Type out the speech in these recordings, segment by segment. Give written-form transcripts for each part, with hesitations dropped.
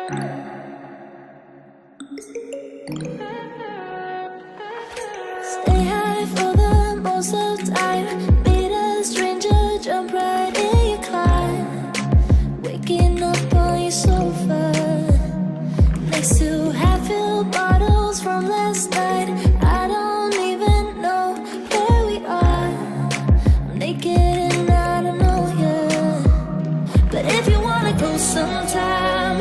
Stay high for the most of the time. Meet a stranger, jump right in your climb. Waking up on your sofa next to half-filled bottles from last night. I don't even know where we are. I'm naked and I don't know you. But if you wanna go sometime,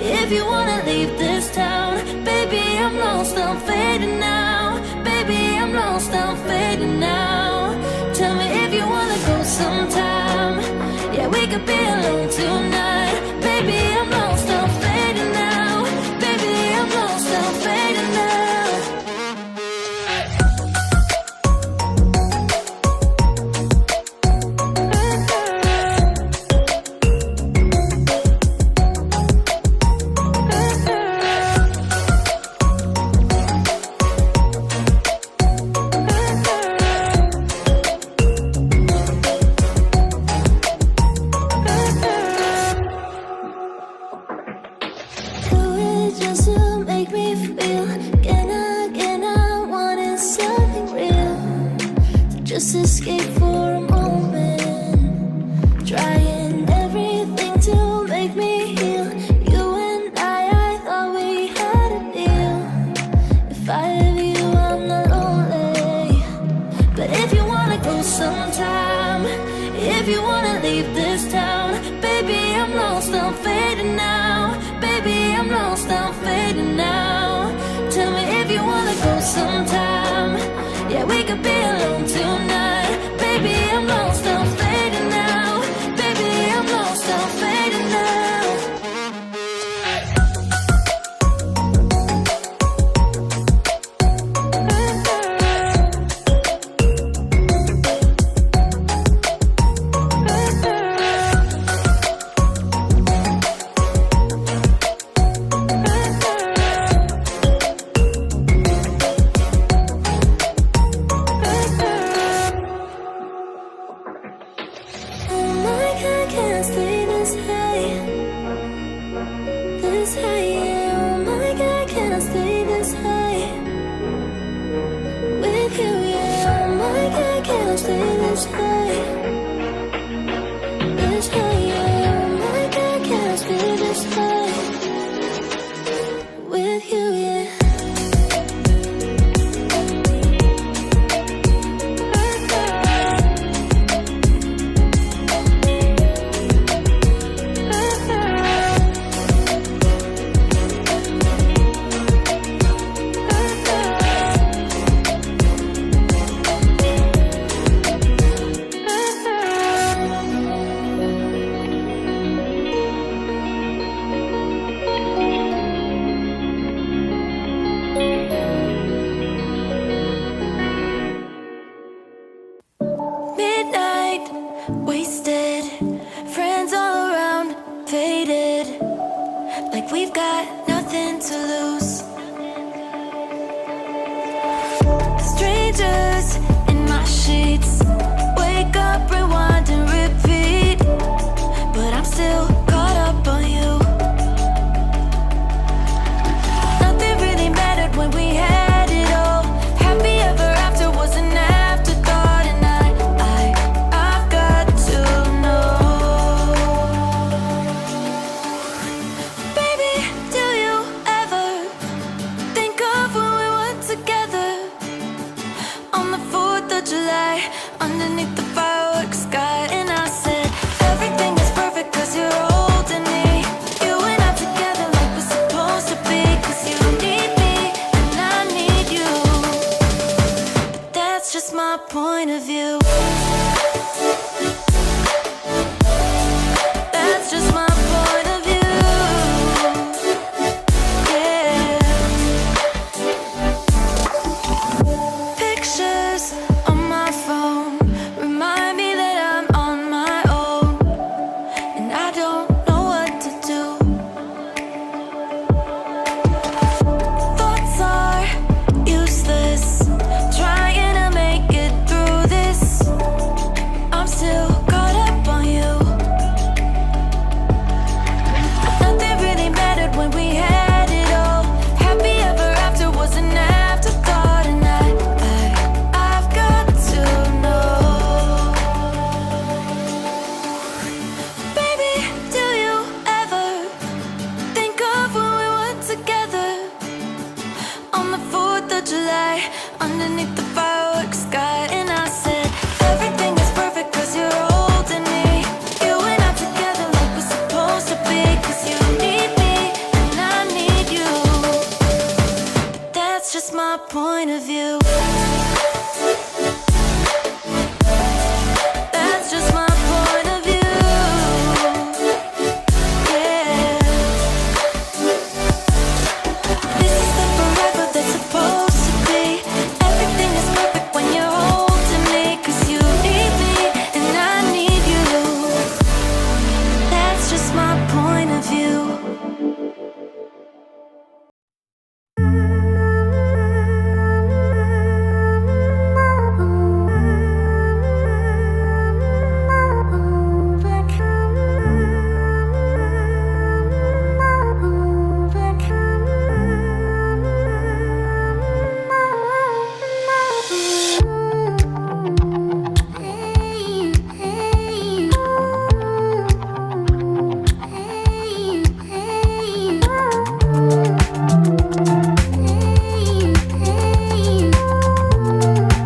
if you wanna leave this town, baby, I'm lost, I'm fading now. Baby, I'm lost, I'm fading now. Tell me if you wanna go sometime. Yeah, we could be alone tonight. Baby, I'm lost, I'm fading now. Baby, I'm lost, I'm fading now. Just to make me feel again, I wanted something real to just escape for a moment, trying everything to make me heal. You and I thought we had a deal. If I have you, I'm not lonely. But if you wanna go sometime, if you wanna leave this town, baby, I'm lost, I'm fading now. Baby, I'm lost, I'm fading now. Tell me if you wanna go sometime. Yeah, we could be alone tonight. Baby, I'm lost, I'm fading now. Baby, I'm lost, I'm fading now. Baby, do you ever point of view. That's just my point of view. Yeah. This is the forever that's supposed to be. Everything is perfect when you're holding me, 'cause you need me and I need you. That's just my point of view.